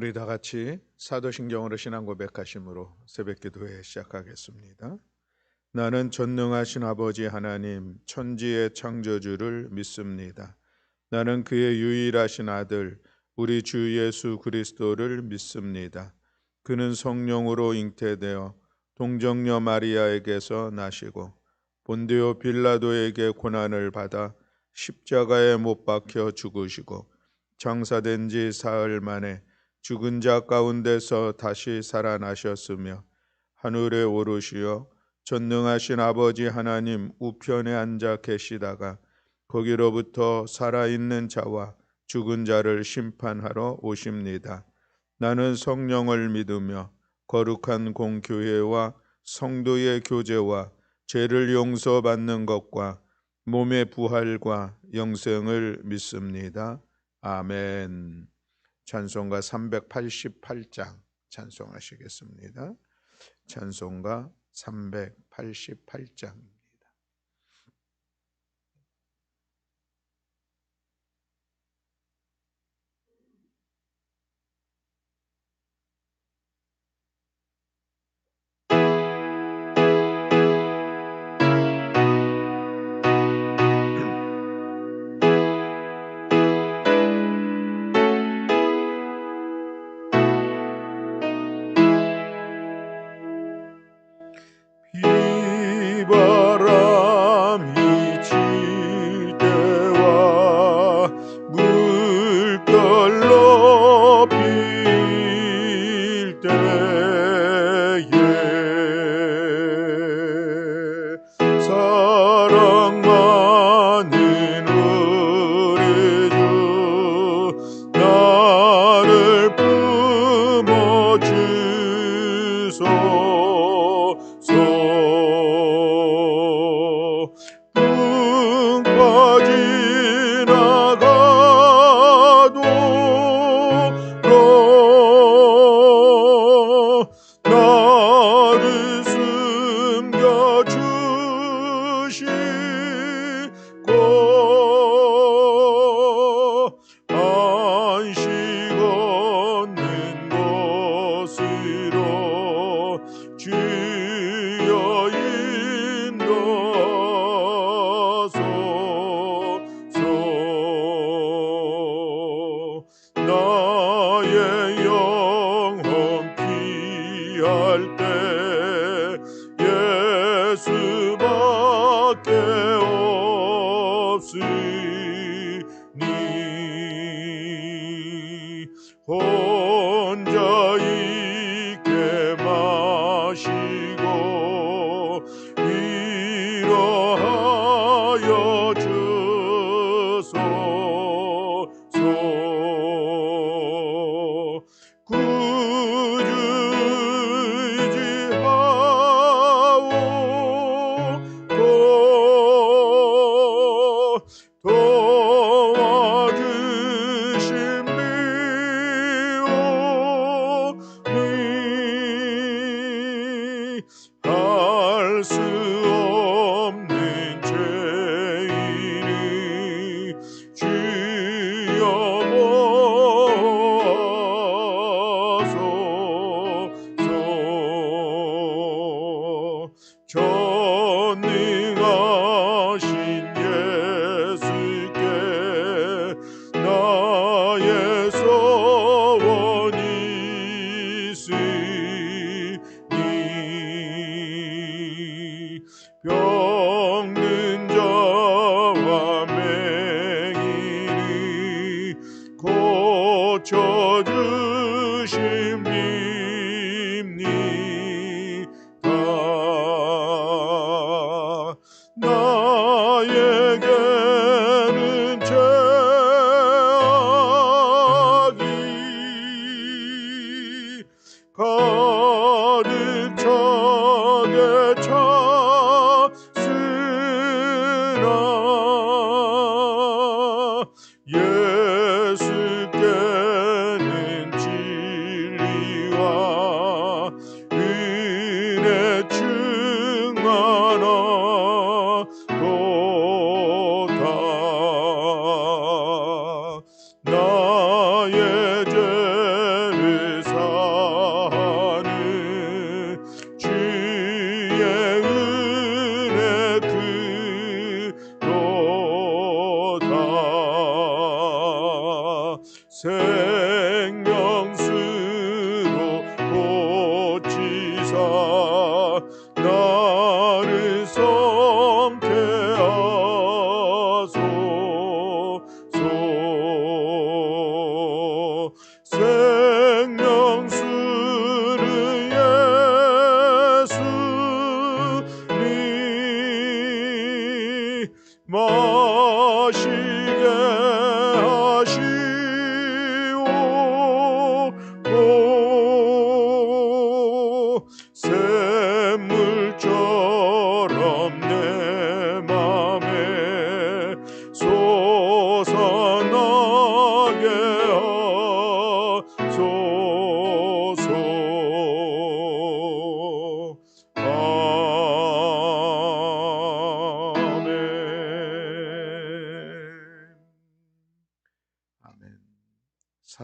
우리 다 같이 사도신경으로 신앙 고백하심으로 새벽기도회 시작하겠습니다. 나는 전능하신 아버지 하나님 천지의 창조주를 믿습니다. 나는 그의 유일하신 아들 우리 주 예수 그리스도를 믿습니다. 그는 성령으로 잉태되어 동정녀 마리아에게서 나시고 본디오 빌라도에게 고난을 받아 십자가에 못 박혀 죽으시고 장사된 지 사흘 만에 죽은 자 가운데서 다시 살아나셨으며 하늘에 오르시어 전능하신 아버지 하나님 우편에 앉아 계시다가 거기로부터 살아있는 자와 죽은 자를 심판하러 오십니다. 나는 성령을 믿으며 거룩한 공교회와 성도의 교제와 죄를 용서받는 것과 몸의 부활과 영생을 믿습니다. 아멘. 찬송가 388장 찬송하시겠습니다. 찬송가 388장입니다. 비바람이 칠 때와 물결로 빌 때에 사랑 많은 우리 주 나를 품어주소서. 나를 숨겨주시고 안식 얻는 곳으로 주여 인도하소서. 나의 영혼 피할 때 예수밖에 없으니 혼자 있게 마시고 위로하여 주소서. 도와주신 미움이 할 수 없는 죄인이 주여 모아소서. 전능하신 예수께 나의 소원이 있으니 병든 자와 맹인이 고쳐주심입니다. 나에게는 죄악이 가득 차게 찼으나 예수께는 진리와 은혜 충만하도다. 나의 죄를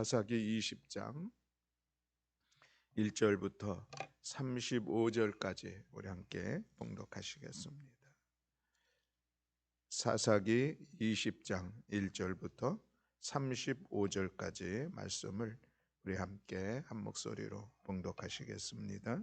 사사기 20장 1절부터 35절까지 우리 함께 봉독하시겠습니다. 사사기 20장 1절부터 35절까지 말씀을 우리 함께 한 목소리로 봉독하시겠습니다.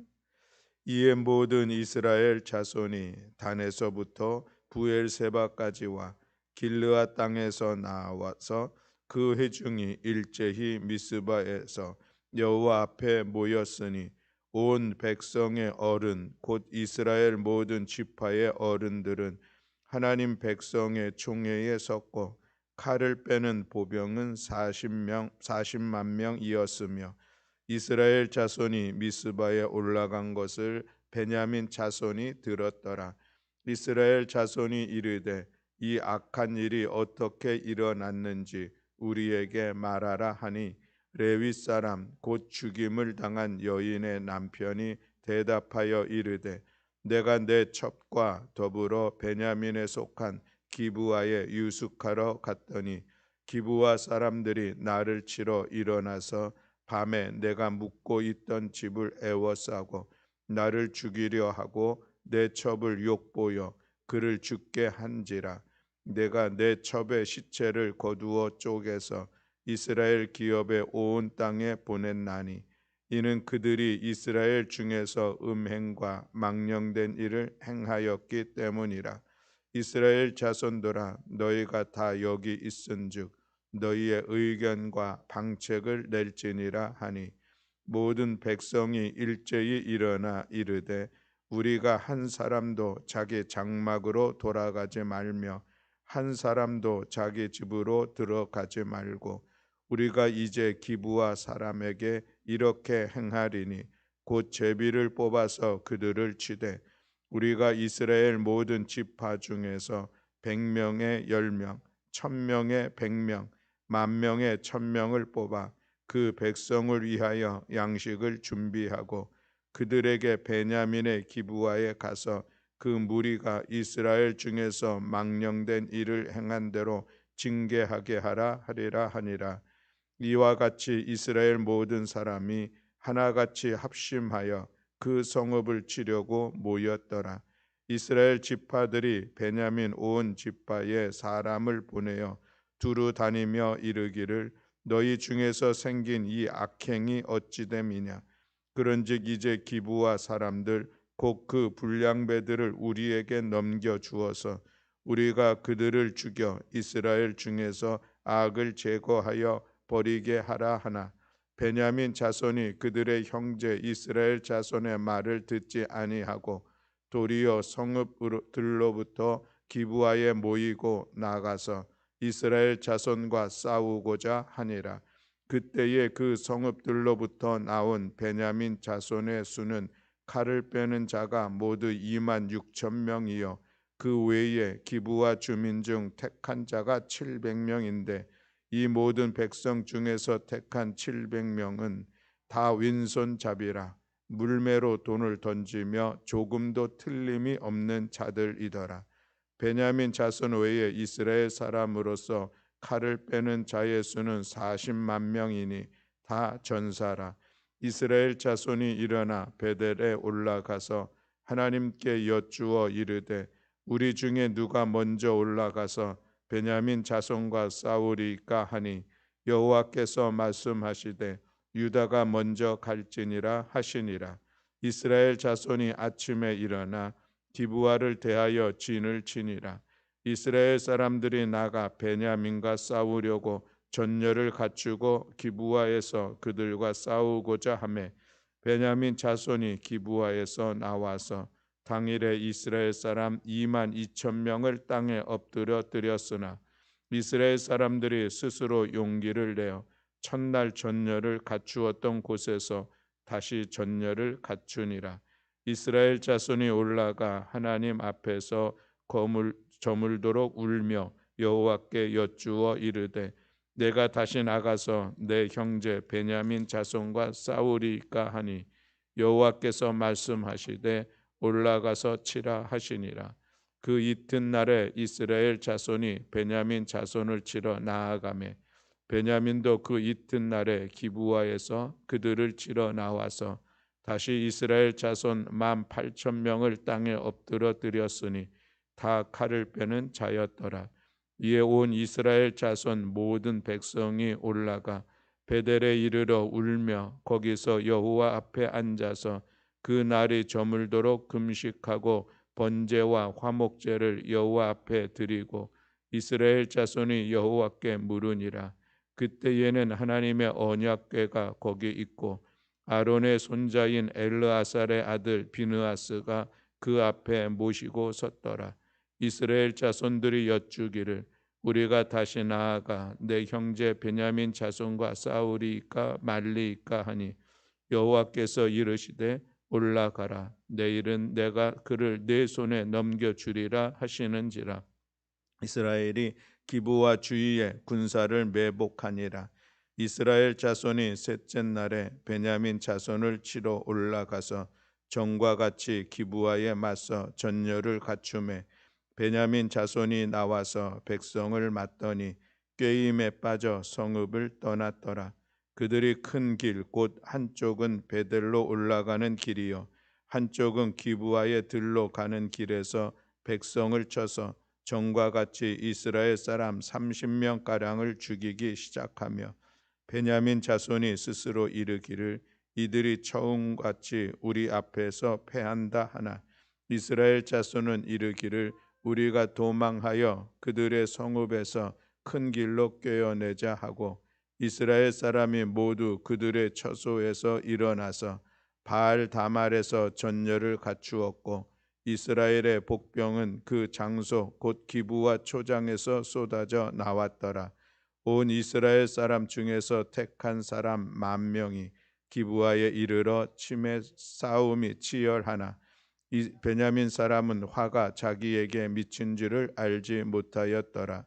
이에 모든 이스라엘 자손이 단에서부터 부엘세바까지와 길르앗 땅에서 나와서 그 회중이 일제히 미스바에서 여호와 앞에 모였으니 온 백성의 어른 곧 이스라엘 모든 지파의 어른들은 하나님 백성의 총회에 섰고 칼을 빼는 보병은 40만 명이었으며 이스라엘 자손이 미스바에 올라간 것을 베냐민 자손이 들었더라. 이스라엘 자손이 이르되 이 악한 일이 어떻게 일어났는지 우리에게 말하라 하니 레위 사람 곧 죽임을 당한 여인의 남편이 대답하여 이르되 내가 내 첩과 더불어 베냐민에 속한 기브아에 유숙하러 갔더니 기브아 사람들이 나를 치러 일어나서 밤에 내가 묵고 있던 집을 에워싸고 나를 죽이려 하고 내 첩을 욕보여 그를 죽게 한지라. 내가 내 첩의 시체를 거두어 쪼개서 이스라엘 기업의 온 땅에 보냈나니 이는 그들이 이스라엘 중에서 음행과 망령된 일을 행하였기 때문이라. 이스라엘 자손들아 너희가 다 여기 있은즉 너희의 의견과 방책을 낼지니라 하니 모든 백성이 일제히 일어나 이르되 우리가 한 사람도 자기 장막으로 돌아가지 말며 한 사람도 자기 집으로 들어가지 말고 우리가 이제 기브아 사람에게 이렇게 행하리니 곧 제비를 뽑아서 그들을 치되 우리가 이스라엘 모든 지파 중에서 100명에 10명, 1000명에 100명, 10,000명에 1000명을 뽑아 그 백성을 위하여 양식을 준비하고 그들에게 베냐민의 기브아에 가서 그 무리가 이스라엘 중에서 망령된 일을 행한 대로 징계하게 하라 하리라 하니라. 이와 같이 이스라엘 모든 사람이 하나같이 합심하여 그 성읍을 치려고 모였더라. 이스라엘 지파들이 베냐민 온 지파에 사람을 보내어 두루 다니며 이르기를 너희 중에서 생긴 이 악행이 어찌됨이냐. 그런즉 이제 기브아 사람들 곧 그 불량배들을 우리에게 넘겨 주어서 우리가 그들을 죽여 이스라엘 중에서 악을 제거하여 버리게 하라 하나 베냐민 자손이 그들의 형제 이스라엘 자손의 말을 듣지 아니하고 도리어 성읍들로부터 기브아에 모이고 나가서 이스라엘 자손과 싸우고자 하니라. 그때에 그 성읍들로부터 나온 베냐민 자손의 수는 칼을 빼는 자가 모두 26,000명이요 그 외에 기브아 주민 중 택한 자가 700명인데 이 모든 백성 중에서 택한 700명은 다 윈손잡이라 물매로 돈을 던지며 조금도 틀림이 없는 자들이더라. 베냐민 자손 외에 이스라엘 사람으로서 칼을 빼는 자의 수는 40만 명이니 다 전사라. 이스라엘 자손이 일어나 베델에 올라가서 하나님께 여쭈어 이르되 우리 중에 누가 먼저 올라가서 베냐민 자손과 싸우리까 하니 여호와께서 말씀하시되 유다가 먼저 갈지니라 하시니라. 이스라엘 자손이 아침에 일어나 기브아를 대하여 진을 치니라. 이스라엘 사람들이 나가 베냐민과 싸우려고 전열을 갖추고 기브아에서 그들과 싸우고자 하매 베냐민 자손이 기브아에서 나와서 당일에 이스라엘 사람 22,000명을 땅에 엎드려 드렸으나 이스라엘 사람들이 스스로 용기를 내어 첫날 전열을 갖추었던 곳에서 다시 전열을 갖추니라. 이스라엘 자손이 올라가 하나님 앞에서 저물도록 울며 여호와께 여쭈어 이르되 내가 다시 나가서 내 형제 베냐민 자손과 싸우리까 하니 여호와께서 말씀하시되 올라가서 치라 하시니라. 그 이튿날에 이스라엘 자손이 베냐민 자손을 치러 나아가매 베냐민도 그 이튿날에 기브아에서 그들을 치러 나와서 다시 이스라엘 자손 18,000명을 땅에 엎드려 드렸으니 다 칼을 빼는 자였더라. 이에 온 이스라엘 자손 모든 백성이 올라가 베델에 이르러 울며 거기서 여호와 앞에 앉아서 그 날이 저물도록 금식하고 번제와 화목제를 여호와 앞에 드리고 이스라엘 자손이 여호와께 물으니라. 그때에는 하나님의 언약궤가 거기 있고 아론의 손자인 엘르아살의 아들 비느하스가 그 앞에 모시고 섰더라. 이스라엘 자손들이 여쭈기를 우리가 다시 나아가 내 형제 베냐민 자손과 싸우리이까 말리이까 하니 여호와께서 이르시되 올라가라. 내일은 내가 그를 내 손에 넘겨주리라 하시는지라. 이스라엘이 기브와 주위에 군사를 매복하니라. 이스라엘 자손이 셋째 날에 베냐민 자손을 치러 올라가서 전과 같이 기브와에 맞서 전열을 갖추매 베냐민 자손이 나와서 백성을 맞더니 꾀임에 빠져 성읍을 떠났더라. 그들이 큰 길 곧 한쪽은 베델로 올라가는 길이요 한쪽은 기브와의 들로 가는 길에서 백성을 쳐서 전과 같이 이스라엘 사람 30명 가량을 죽이기 시작하며 베냐민 자손이 스스로 이르기를 이들이 처음같이 우리 앞에서 패한다 하나 이스라엘 자손은 이르기를 우리가 도망하여 그들의 성읍에서 큰 길로 꿰어내자 하고 이스라엘 사람이 모두 그들의 처소에서 일어나서 바알 다말에서 전열을 갖추었고 이스라엘의 복병은 그 장소 곧 기브와 초장에서 쏟아져 나왔더라. 온 이스라엘 사람 중에서 택한 사람 10,000명이 기브아에 이르러 치매 싸움이 치열하나 이 베냐민 사람은 화가 자기에게 미친 줄을 알지 못하였더라.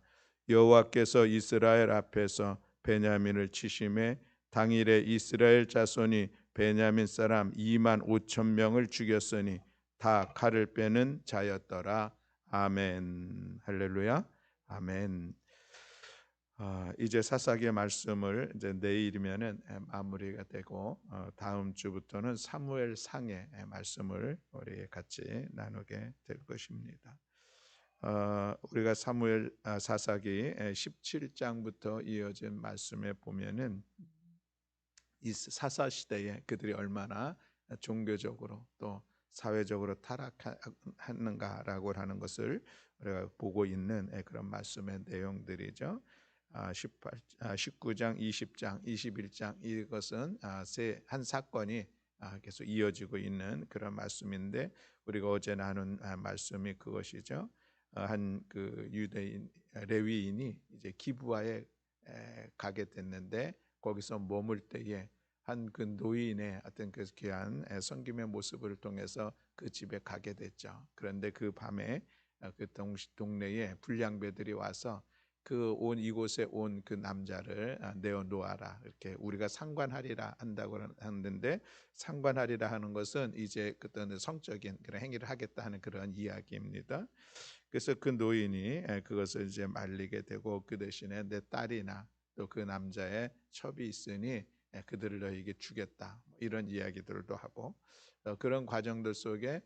여호와께서 이스라엘 앞에서 베냐민을 치심에 당일에 이스라엘 자손이 베냐민 사람 25,000명을 죽였으니 다 칼을 빼는 자였더라. 아멘. 할렐루야. 아멘. 이제 사사기의 말씀을 이제 내일이면은 마무리가 되고 다음 주부터는 사무엘상의 말씀을 우리 같이 나누게 될 것입니다. 우리가 사무엘 사사기 17장부터 이어진 말씀에 보면은 이 사사 시대에 그들이 얼마나 종교적으로 또 사회적으로 타락하는가라고 하는 것을 우리가 보고 있는 그런 말씀의 내용들이죠. 19장, 20장, 21장 이것은 한 사건이 계속 이어지고 있는 그런 말씀인데 우리가 어제 나눈 말씀이 그것이죠. 한 그 유대인 레위인이 이제 기브아에 가게 됐는데 거기서 머물 때에 한 그 노인의 어떤 그 귀한 섬김의 모습을 통해서 그 집에 가게 됐죠. 그런데 그 밤에 그 동네에 불량배들이 와서 그 온 이곳에 온 그 남자를 내어 놓아라 이렇게 우리가 상관하리라 한다고 하는데 상관하리라 하는 것은 이제 그때는 성적인 그런 행위를 하겠다 하는 그런 이야기입니다. 그래서 그 노인이 그것을 이제 말리게 되고 그 대신에 내 딸이나 또 그 남자의 첩이 있으니 그들을 너에게 주겠다 이런 이야기들도 하고 그런 과정들 속에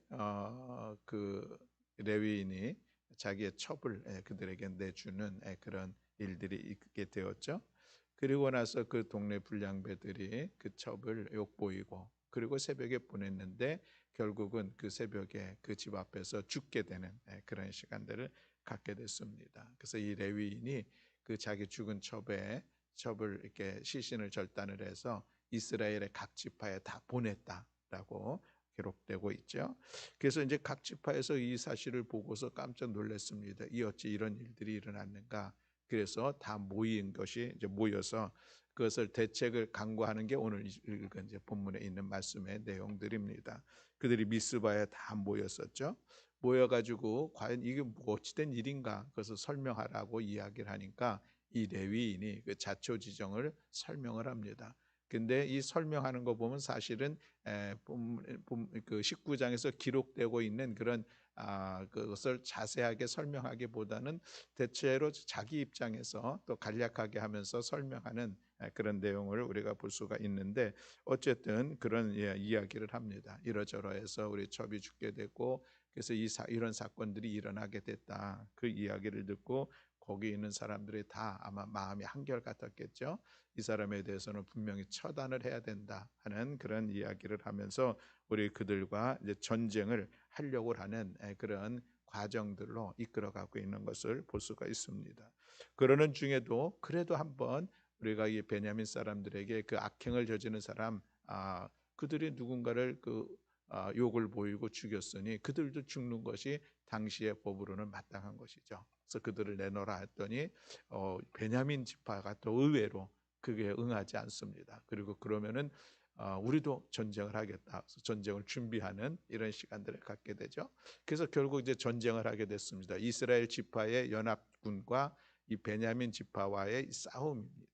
그 레위인이 자기의 첩을 그들에게 내주는 그런 일들이 있게 되었죠. 그리고 나서 그 동네 불량배들이 그 첩을 욕보이고 그리고 새벽에 보냈는데 결국은 그 새벽에 그 집 앞에서 죽게 되는 그런 시간들을 갖게 됐습니다. 그래서 이 레위인이 그 자기 죽은 첩을 이렇게 시신을 절단을 해서 이스라엘의 각 지파에 다 보냈다라고 기록되고 있죠. 그래서 이제 각 지파에서 이 사실을 보고서 깜짝 놀랐습니다. 이 어찌 이런 일들이 일어났는가? 그래서 다 모인 것이 이제 모여서 그것을 대책을 강구하는 게 오늘 읽은 이제 본문에 있는 말씀의 내용들입니다. 그들이 미스바에 다 모였었죠. 모여가지고 과연 이게 어찌된 일인가 그것을 설명하라고 이야기를 하니까 이 레위인이 그 자초지정을 설명을 합니다. 근데 이 설명하는 거 보면 사실은 그 19장에서 기록되고 있는 그런 그것을 자세하게 설명하기보다는 대체로 자기 입장에서 또 간략하게 하면서 설명하는 그런 내용을 우리가 볼 수가 있는데, 어쨌든 그런 이야기를 합니다. 이러저러해서 우리 첩이 죽게 됐고, 그래서 이런 사건들이 일어나게 됐다. 그 이야기를 듣고 거기 있는 사람들이 다 아마 마음이 한결 같았겠죠. 이 사람에 대해서는 분명히 처단을 해야 된다 하는 그런 이야기를 하면서 우리 그들과 이제 전쟁을 하려고 하는 그런 과정들로 이끌어가고 있는 것을 볼 수가 있습니다. 그러는 중에도 그래도 한번 우리가 이 베냐민 사람들에게 그 악행을 저지른 사람, 그들이 누군가를 욕을 보이고 죽였으니 그들도 죽는 것이 당시의 법으로는 마땅한 것이죠. 그래서 그들을 내놓으라 했더니 베냐민 지파가 또 의외로 그게 응하지 않습니다. 그리고 그러면은 우리도 전쟁을 하겠다. 그래서 전쟁을 준비하는 이런 시간들을 갖게 되죠. 그래서 결국 이제 전쟁을 하게 됐습니다. 이스라엘 지파의 연합군과 이 베냐민 지파와의 싸움입니다.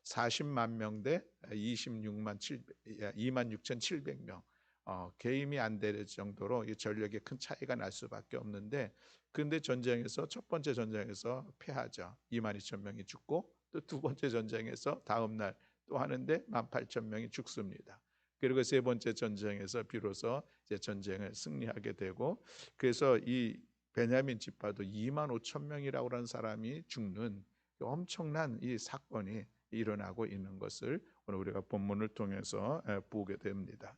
40만 명 대 2만 6,700명. 개임이 안 될 정도로 이 전력에 큰 차이가 날 수밖에 없는데, 근데 전쟁에서 첫 번째 전쟁에서 패하죠. 22,000명이 죽고, 또 두 번째 전쟁에서 다음 날 또 하는데 18,000명이 죽습니다. 그리고 세 번째 전쟁에서 비로소 이제 전쟁을 승리하게 되고, 그래서 이 베냐민 지파도 25,000명이라고 하는 사람이 죽는 엄청난 이 사건이 일어나고 있는 것을 오늘 우리가 본문을 통해서 보게 됩니다.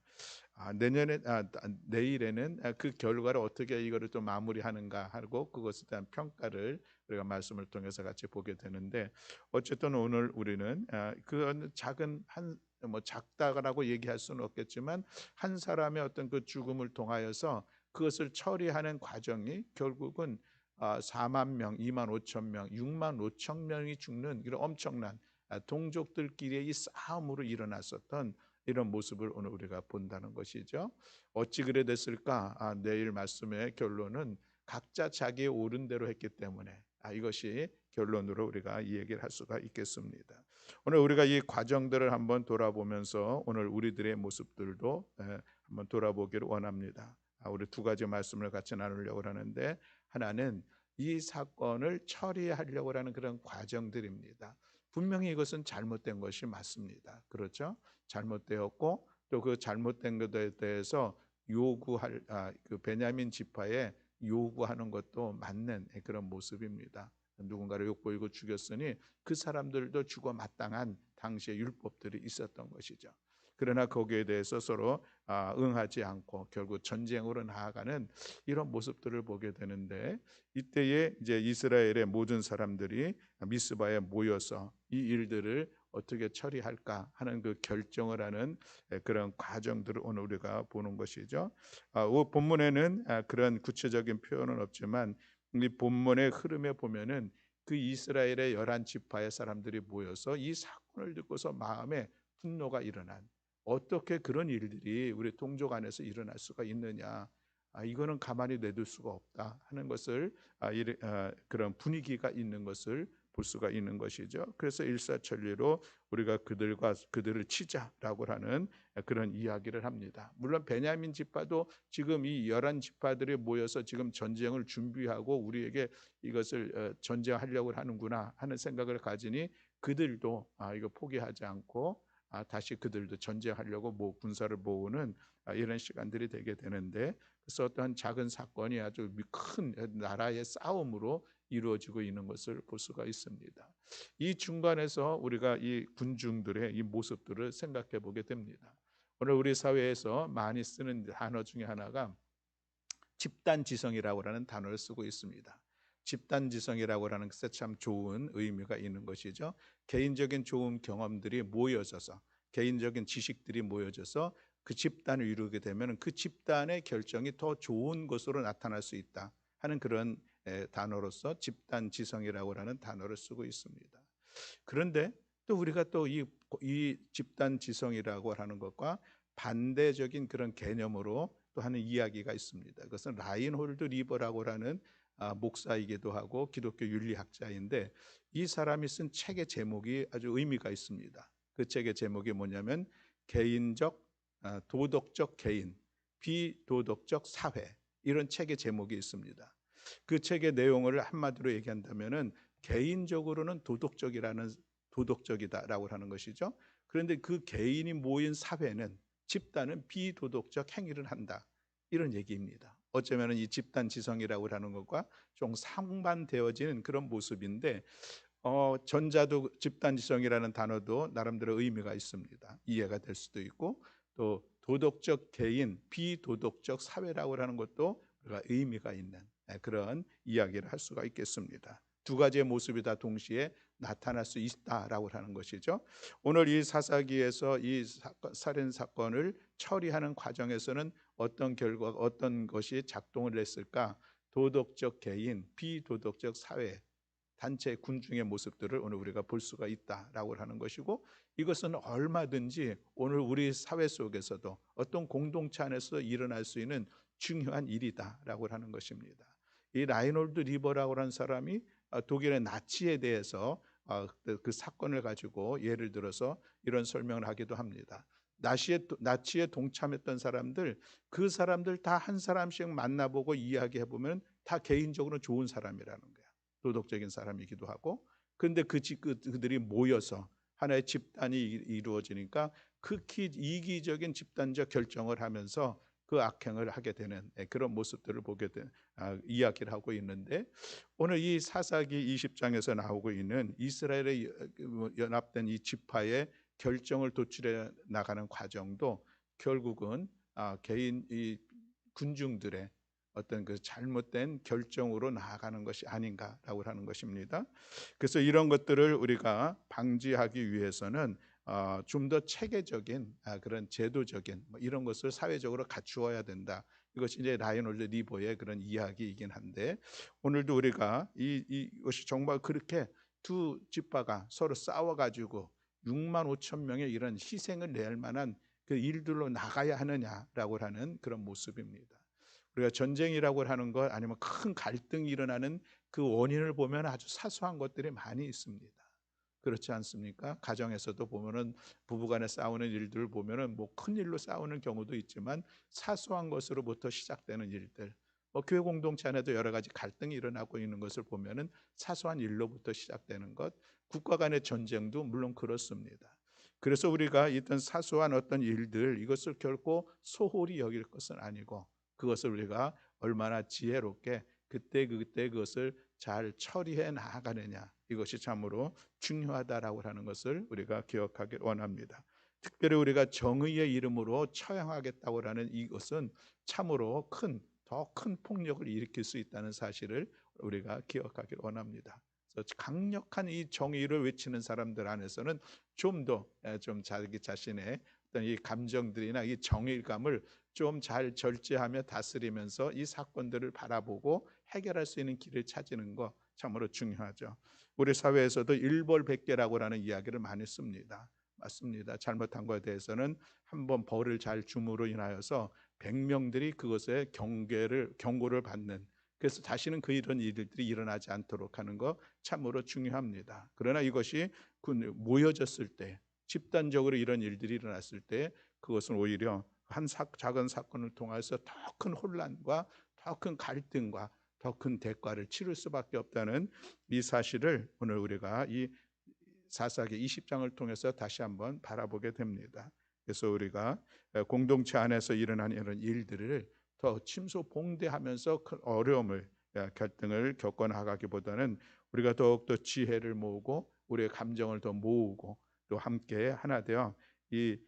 내일에는 그 결과를 어떻게 이거를 또 마무리하는가 하고 그것에 대한 평가를 우리가 말씀을 통해서 같이 보게 되는데, 어쨌든 오늘 우리는 그런 작은 작다라고 얘기할 수는 없겠지만 한 사람의 어떤 그 죽음을 통하여서 그것을 처리하는 과정이 결국은 4만 명, 2만 5천 명, 6만 5천 명이 죽는 이런 엄청난 동족들끼리의 이 싸움으로 일어났었던 이런 모습을 오늘 우리가 본다는 것이죠. 어찌 그래 됐을까? 내일 말씀의 결론은 각자 자기의 옳은 대로 했기 때문에 이것이 결론으로 우리가 이 얘기를 할 수가 있겠습니다. 오늘 우리가 이 과정들을 한번 돌아보면서 오늘 우리들의 모습들도 한번 돌아보기를 원합니다. 우리 두 가지 말씀을 같이 나누려고 하는데, 하나는 이 사건을 처리하려고 하는 그런 과정들입니다. 분명히 이것은 잘못된 것이 맞습니다. 그렇죠? 잘못되었고 또 그 잘못된 것에 대해서 요구할 그 베냐민 지파에 요구하는 것도 맞는 그런 모습입니다. 누군가를 욕보이고 죽였으니 그 사람들도 죽어 마땅한 당시의 율법들이 있었던 것이죠. 그러나 거기에 대해서 서로 응하지 않고 결국 전쟁으로 나아가는 이런 모습들을 보게 되는데, 이때에 이제 이스라엘의 모든 사람들이 미스바에 모여서 이 일들을 어떻게 처리할까 하는 그 결정을 하는 그런 과정들을 오늘 우리가 보는 것이죠. 본문에는 그런 구체적인 표현은 없지만 이 본문의 흐름에 보면은 그 이스라엘의 11지파의 사람들이 모여서 이 사건을 듣고서 마음에 분노가 일어난, 어떻게 그런 일들이 우리 동족 안에서 일어날 수가 있느냐, 이거는 가만히 내둘 수가 없다 하는 것을 그런 분위기가 있는 것을 볼 수가 있는 것이죠. 그래서 일사천리로 우리가 그들을 치자라고 하는 그런 이야기를 합니다. 물론 베냐민 지파도 지금 이 11지파들이 모여서 지금 전쟁을 준비하고 우리에게 이것을 전쟁하려고 하는구나 하는 생각을 가지니 그들도 이거 포기하지 않고 다시 그들도 전쟁하려고 군사를 모으는 이런 시간들이 되게 되는데, 그래서 어떤 작은 사건이 아주 큰 나라의 싸움으로 이루어지고 있는 것을 볼 수가 있습니다. 이 중간에서 우리가 이 군중들의 이 모습들을 생각해 보게 됩니다. 오늘 우리 사회에서 많이 쓰는 단어 중에 하나가 집단지성이라고 하는 단어를 쓰고 있습니다. 집단지성이라고 하는 것에 참 좋은 의미가 있는 것이죠. 개인적인 좋은 경험들이 모여져서, 개인적인 지식들이 모여져서 그 집단을 이루게 되면 그 집단의 결정이 더 좋은 것으로 나타날 수 있다 하는 그런 단어로서 집단지성이라고 하는 단어를 쓰고 있습니다. 그런데 또 우리가 또 이 집단지성이라고 하는 것과 반대적인 그런 개념으로 또 하는 이야기가 있습니다. 그것은 라인홀드 리버라고 하는 목사이기도 하고 기독교 윤리학자인데, 이 사람이 쓴 책의 제목이 아주 의미가 있습니다. 그 책의 제목이 뭐냐면 개인적 도덕적 개인, 비도덕적 사회, 이런 책의 제목이 있습니다. 그 책의 내용을 한마디로 얘기한다면은 개인적으로는 도덕적이다라고 하는 것이죠. 그런데 그 개인이 모인 사회는, 집단은 비도덕적 행위를 한다, 이런 얘기입니다. 어쩌면 이 집단 지성이라고 하는 것과 좀 상반되어지는 그런 모습인데, 전자도 집단 지성이라는 단어도 나름대로 의미가 있습니다. 이해가 될 수도 있고, 또 도덕적 개인, 비도덕적 사회라고 하는 것도 우리가 의미가 있는 그런 이야기를 할 수가 있겠습니다. 두 가지의 모습이 다 동시에 나타날 수 있다라고 하는 것이죠. 오늘 이 사사기에서 이 살인 사건을 처리하는 과정에서는 어떤 결과, 어떤 것이 작동을 했을까? 도덕적 개인, 비도덕적 사회, 단체 군중의 모습들을 오늘 우리가 볼 수가 있다라고 하는 것이고, 이것은 얼마든지 오늘 우리 사회 속에서도 어떤 공동체 안에서 일어날 수 있는 중요한 일이다라고 하는 것입니다. 이 라이놀드 리버라고 하는 사람이 독일의 나치에 대해서 그 사건을 가지고 예를 들어서 이런 설명을 하기도 합니다. 나치에 동참했던 사람들, 그 사람들 다 한 사람씩 만나보고 이야기해보면 다 개인적으로 좋은 사람이라는 거야. 도덕적인 사람이기도 하고. 그런데 그들이 모여서 하나의 집단이 이루어지니까 극히 이기적인 집단적 결정을 하면서 그 악행을 하게 되는 그런 모습들을 보게 된 이야기를 하고 있는데, 오늘 이 사사기 20장에서 나오고 있는 이스라엘의 연합된 이 지파의 결정을 도출해 나가는 과정도 결국은 개인 이 군중들의 어떤 그 잘못된 결정으로 나아가는 것이 아닌가라고 하는 것입니다. 그래서 이런 것들을 우리가 방지하기 위해서는 좀 더 체계적인 그런 제도적인 이런 것을 사회적으로 갖추어야 된다. 이것이 이제 라이놀드 리버의 그런 이야기이긴 한데, 오늘도 우리가 이것이 정말 그렇게 두 지파가 서로 싸워가지고 6만 5천 명의 이런 희생을 낼 만한 그 일들로 나가야 하느냐라고 하는 그런 모습입니다. 우리가 전쟁이라고 하는 것, 아니면 큰 갈등이 일어나는 그 원인을 보면 아주 사소한 것들이 많이 있습니다. 그렇지 않습니까? 가정에서도 보면은 부부간에 싸우는 일들을 보면은 뭐 큰 일로 싸우는 경우도 있지만 사소한 것으로부터 시작되는 일들, 교회 공동체 안에도 여러 가지 갈등이 일어나고 있는 것을 보면은 사소한 일로부터 시작되는 것, 국가 간의 전쟁도 물론 그렇습니다. 그래서 우리가 이런 사소한 어떤 일들, 이것을 결코 소홀히 여길 것은 아니고, 그것을 우리가 얼마나 지혜롭게 그때 그것을 잘 처리해 나가느냐, 이것이 참으로 중요하다라고 하는 것을 우리가 기억하길 원합니다. 특별히 우리가 정의의 이름으로 처형하겠다고 하는 이것은 참으로 더 큰 폭력을 일으킬 수 있다는 사실을 우리가 기억하길 원합니다. 그래서 강력한 이 정의를 외치는 사람들 안에서는 좀 더 좀 자기 자신의 어떤 이 감정들이나 이 정의감을 좀 잘 절제하며 다스리면서 이 사건들을 바라보고 해결할 수 있는 길을 찾는 거 참으로 중요하죠. 우리 사회에서도 일벌백계라고 하는 이야기를 많이 씁니다. 맞습니다. 잘못한 것에 대해서는 한번 벌을 잘 줌으로 인하여서 100명들이 그것에 경고를 받는, 그래서 다시는 이런 일들이 일어나지 않도록 하는 거 참으로 중요합니다. 그러나 이것이 모여졌을 때, 집단적으로 이런 일들이 일어났을 때, 그것은 오히려 작은 사건을 통해서 더 큰 혼란과 더 큰 갈등과 더 큰 대가를 치를 수밖에 없다는 이 사실을 오늘 우리가 이 사사기 20장을 통해서 다시 한번 바라보게 됩니다. 그래서 우리가 공동체 안에서 일어나는 이런 일들을 더 침소봉대하면서 큰 어려움을, 갈등을 겪어나가기보다는 우리가 더욱더 지혜를 모으고 우리의 감정을 더 모으고 또 함께 하나 되어 이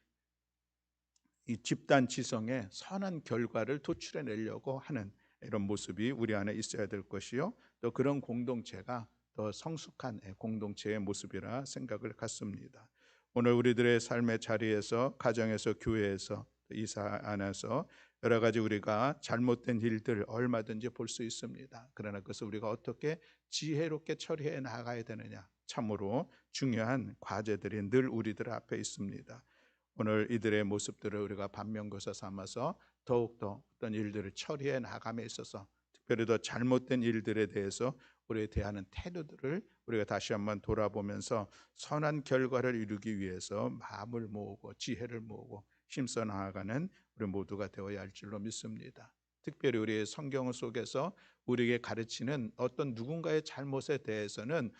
집단 지성의 선한 결과를 도출해내려고 하는 이런 모습이 우리 안에 있어야 될 것이요, 또 그런 공동체가 더 성숙한 공동체의 모습이라 생각을 갖습니다. 오늘 우리들의 삶의 자리에서, 가정에서, 교회에서, 이사 안에서 여러 가지 우리가 잘못된 일들 얼마든지 볼 수 있습니다. 그러나 그것을 우리가 어떻게 지혜롭게 처리해 나가야 되느냐, 참으로 중요한 과제들이 늘 우리들 앞에 있습니다. 오늘 이들의 모습들을 우리가 반면교사 삼아서 더욱더 어떤 일들을 처리해 나감에 있어서 특별히 더 잘못된 일들에 대해서 우리가 대하는 태도들을 우리가 다시 한번 돌아보면서 선한 결과를 이루기 위해서 마음을 모으고 지혜를 모으고 힘써 나아가는 우리 모두가 되어야 할 줄로 믿습니다. 특별히 우리의 성경 속에서 우리에게 가르치는 어떤 누군가의 잘못에 대해서는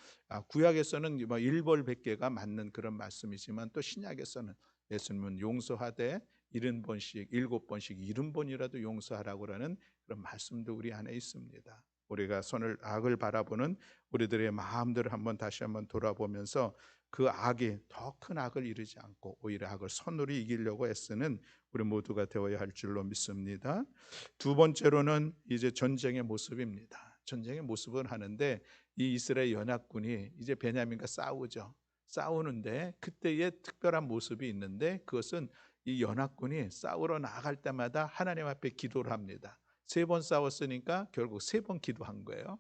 구약에서는 뭐 일벌백계가 맞는 그런 말씀이지만 또 신약에서는 예수님은 용서하되 70번씩 7번씩 70번이라도 용서하라고 하는 그런 말씀도 우리 안에 있습니다. 우리가 선을 악을 바라보는 우리들의 마음들을 한번 다시 한번 돌아보면서 그 악이 더 큰 악을 이루지 않고 오히려 악을 선으로 이기려고 애쓰는 우리 모두가 되어야 할 줄로 믿습니다. 두 번째로는 이제 전쟁의 모습입니다. 전쟁의 모습을 하는데 이 이스라엘 연합군이 이제 베냐민과 싸우죠. 싸우는데 그때의 특별한 모습이 있는데 그것은 이 연합군이 싸우러 나갈 때마다 하나님 앞에 기도를 합니다. 3번 싸웠으니까 결국 3번 기도한 거예요.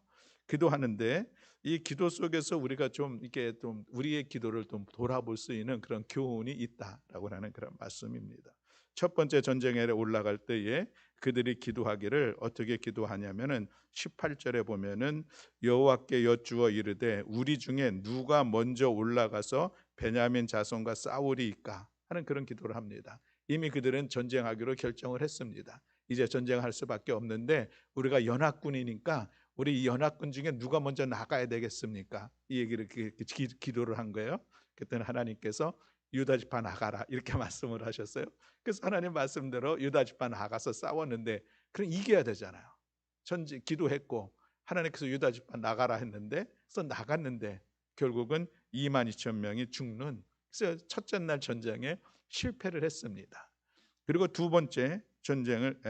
기도하는데 이 기도 속에서 우리가 좀 이렇게 좀 우리의 기도를 좀 돌아볼 수 있는 그런 교훈이 있다라고 하는 그런 말씀입니다. 첫 번째 전쟁에 올라갈 때에 그들이 기도하기를 어떻게 기도하냐면은 18절에 보면은 여호와께 여쭈어 이르되 우리 중에 누가 먼저 올라가서 베냐민 자손과 싸우리이까 하는 그런 기도를 합니다. 이미 그들은 전쟁하기로 결정을 했습니다. 이제 전쟁할 수밖에 없는데 우리가 연합군이니까 우리 이 연합군 중에 누가 먼저 나가야 되겠습니까? 이 얘기를 기도를 한 거예요. 그때는 하나님께서 유다 지파 나가라 이렇게 말씀을 하셨어요. 그래서 하나님 말씀대로 유다 지파 나가서 싸웠는데 그럼 이겨야 되잖아요. 전지 기도했고 하나님께서 유다 지파 나가라 했는데 그래서 나갔는데 결국은 22,000명이 죽는 그래서 첫째 날 전쟁에 실패를 했습니다. 그리고 두 번째 전쟁을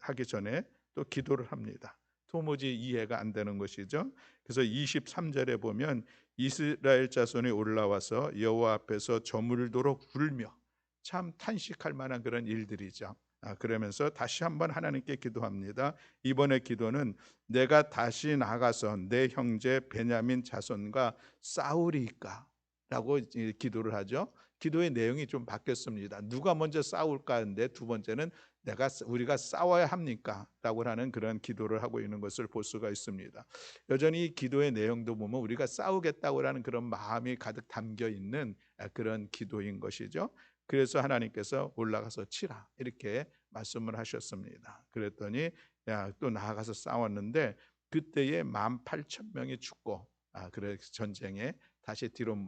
하기 전에 또 기도를 합니다. 도무지 이해가 안 되는 것이죠. 그래서 23절에 보면 이스라엘 자손이 올라와서 여호와 앞에서 저물도록 울며 참 탄식할 만한 그런 일들이죠. 그러면서 다시 한번 하나님께 기도합니다. 이번에 기도는 내가 다시 나가서 내 형제 베냐민 자손과 싸우리까 라고 기도를 하죠. 기도의 내용이 좀 바뀌었습니다. 누가 먼저 싸울까 하는데 두 번째는 우리가 싸워야 합니까? 라고 하는 그런 기도를 하고 있는 것을 볼 수가 있습니다. 여전히 기도의 내용도 보면 우리가 싸우겠다고 하는 그런 마음이 가득 담겨 있는 그런 기도인 것이죠. 그래서 하나님께서 올라가서 치라 이렇게 말씀을 하셨습니다. 그랬더니 또 나아가서 싸웠는데 그때에 18,000명이 죽고 그래 전쟁에 다시 뒤로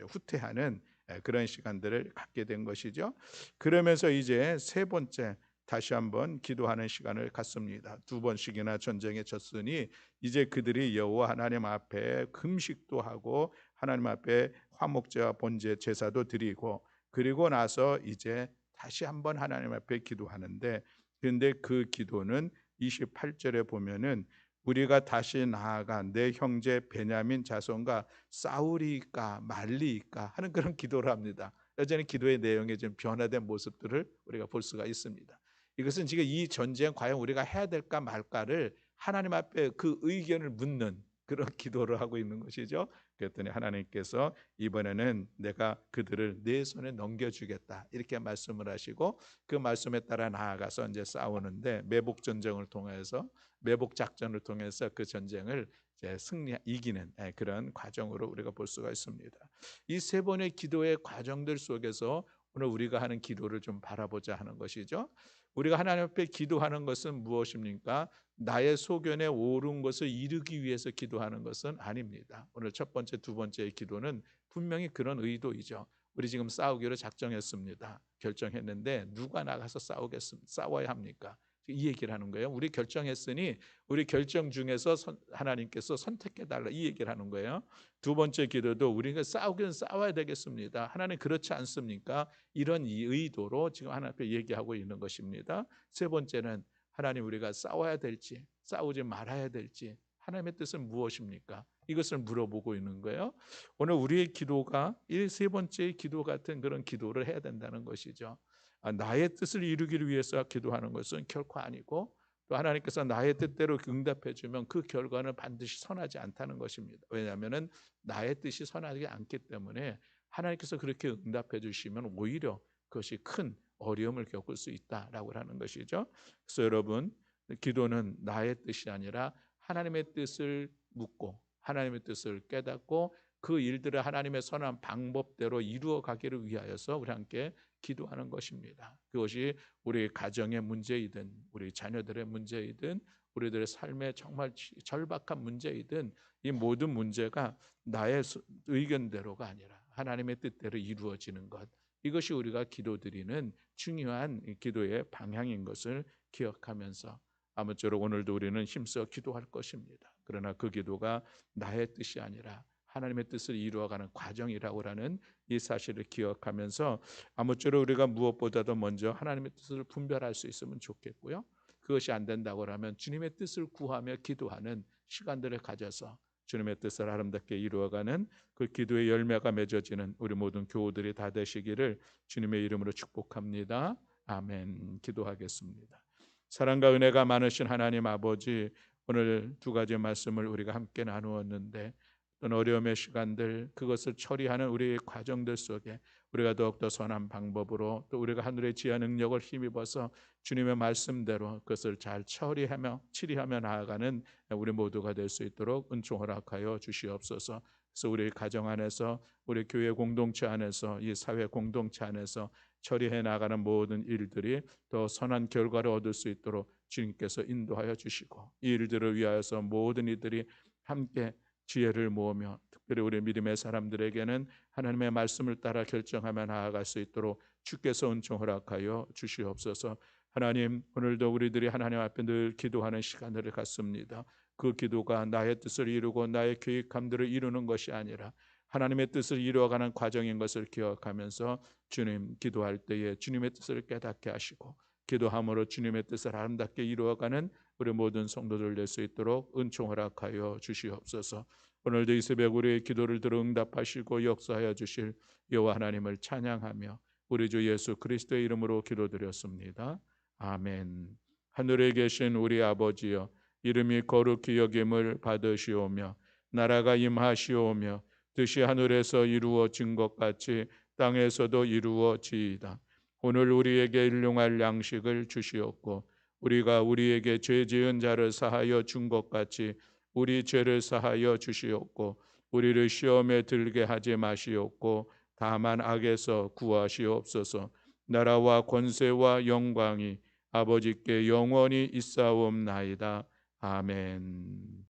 후퇴하는 그런 시간들을 갖게 된 것이죠. 그러면서 이제 세 번째 다시 한번 기도하는 시간을 갖습니다. 2번씩이나 전쟁에 졌으니 이제 그들이 여호와 하나님 앞에 금식도 하고 하나님 앞에 화목제와 번제 제사도 드리고 그리고 나서 이제 다시 한번 하나님 앞에 기도하는데 그런데 그 기도는 28절에 보면은 우리가 다시 나아가 내 형제 베냐민 자손과 싸우리까 말리까 하는 그런 기도를 합니다. 여전히 기도의 내용에 좀 변화된 모습들을 우리가 볼 수가 있습니다. 이것은 지금 이 전쟁 과연 우리가 해야 될까 말까를 하나님 앞에 그 의견을 묻는 그런 기도를 하고 있는 것이죠. 그랬더니 하나님께서 이번에는 내가 그들을 내 손에 넘겨주겠다 이렇게 말씀을 하시고 그 말씀에 따라 나아가서 이제 싸우는데 매복 전쟁을 통해서 매복 작전을 통해서 그 전쟁을 이기는 그런 과정으로 우리가 볼 수가 있습니다. 이 세 번의 기도의 과정들 속에서 오늘 우리가 하는 기도를 좀 바라보자 하는 것이죠. 우리가 하나님 앞에 기도하는 것은 무엇입니까? 나의 소견에 옳은 것을 이루기 위해서 기도하는 것은 아닙니다. 오늘 첫 번째, 두 번째의 기도는 분명히 그런 의도이죠. 우리 지금 싸우기로 작정했습니다. 결정했는데 누가 나가서 싸워야 합니까? 이 얘기를 하는 거예요. 우리 결정했으니 우리 결정 중에서 하나님께서 선택해달라 이 얘기를 하는 거예요. 두 번째 기도도 우리가 싸우긴 싸워야 되겠습니다. 하나님 그렇지 않습니까? 이런 이 의도로 지금 하나님 앞에 얘기하고 있는 것입니다. 세 번째는 하나님 우리가 싸워야 될지 싸우지 말아야 될지 하나님의 뜻은 무엇입니까? 이것을 물어보고 있는 거예요. 오늘 우리의 기도가 이 세 번째 기도 같은 그런 기도를 해야 된다는 것이죠. 나의 뜻을 이루기를 위해서 기도하는 것은 결코 아니고 또 하나님께서 나의 뜻대로 응답해 주면 그 결과는 반드시 선하지 않다는 것입니다. 왜냐하면 나의 뜻이 선하지 않기 때문에 하나님께서 그렇게 응답해 주시면 오히려 그것이 큰 어려움을 겪을 수 있다라고 하는 것이죠. 그래서 여러분 기도는 나의 뜻이 아니라 하나님의 뜻을 묻고 하나님의 뜻을 깨닫고 그 일들을 하나님의 선한 방법대로 이루어 가기를 위하여서 우리 함께 기도하는 것입니다. 그것이 우리 가정의 문제이든 우리 자녀들의 문제이든 우리들의 삶의 정말 절박한 문제이든 이 모든 문제가 나의 의견대로가 아니라 하나님의 뜻대로 이루어지는 것, 이것이 우리가 기도드리는 중요한 기도의 방향인 것을 기억하면서 아무쪼록 오늘도 우리는 힘써 기도할 것입니다. 그러나 그 기도가 나의 뜻이 아니라 하나님의 뜻을 이루어가는 과정이라고 하는 이 사실을 기억하면서 아무쪼록 우리가 무엇보다도 먼저 하나님의 뜻을 분별할 수 있으면 좋겠고요. 그것이 안 된다고 하면 주님의 뜻을 구하며 기도하는 시간들을 가져서 주님의 뜻을 아름답게 이루어가는 그 기도의 열매가 맺어지는 우리 모든 교우들이 다 되시기를 주님의 이름으로 축복합니다. 아멘. 기도하겠습니다. 사랑과 은혜가 많으신 하나님 아버지, 오늘 두 가지 말씀을 우리가 함께 나누었는데 어떤 어려움의 시간들, 그것을 처리하는 우리의 과정들 속에 우리가 더욱더 선한 방법으로 또 우리가 하늘의 지혜와 능력을 힘입어서 주님의 말씀대로 그것을 잘 처리하며 치리하며 나아가는 우리 모두가 될 수 있도록 은총 허락하여 주시옵소서. 그래서 우리 가정 안에서 우리 교회 공동체 안에서 이 사회 공동체 안에서 처리해 나가는 모든 일들이 더 선한 결과를 얻을 수 있도록 주님께서 인도하여 주시고 이 일들을 위하여서 모든 이들이 함께 지혜를 모으며 특별히 우리 믿음의 사람들에게는 하나님의 말씀을 따라 결정하며 나아갈 수 있도록 주께서 은총 허락하여 주시옵소서. 하나님, 오늘도 우리들이 하나님 앞에 늘 기도하는 시간들을 갖습니다. 그 기도가 나의 뜻을 이루고 나의 계획함들을 이루는 것이 아니라 하나님의 뜻을 이루어가는 과정인 것을 기억하면서 주님, 기도할 때에 주님의 뜻을 깨닫게 하시고 기도함으로 주님의 뜻을 아름답게 이루어가는 우리 모든 성도들 될 수 있도록 은총 허락하여 주시옵소서. 오늘도 이 새벽 우리의 기도를 들어 응답하시고 역사하여 주실 여호와 하나님을 찬양하며 우리 주 예수 그리스도의 이름으로 기도드렸습니다. 아멘. 하늘에 계신 우리 아버지여, 이름이 거룩히 여김을 받으시오며 나라가 임하시오며 뜻이 하늘에서 이루어진 것 같이 땅에서도 이루어지이다. 오늘 우리에게 일용할 양식을 주시옵고 우리가 우리에게 죄 지은 자를 사하여 준 것 같이 우리 죄를 사하여 주시옵고 우리를 시험에 들게 하지 마시옵고 다만 악에서 구하시옵소서. 나라와 권세와 영광이 아버지께 영원히 있사옵나이다. 아멘.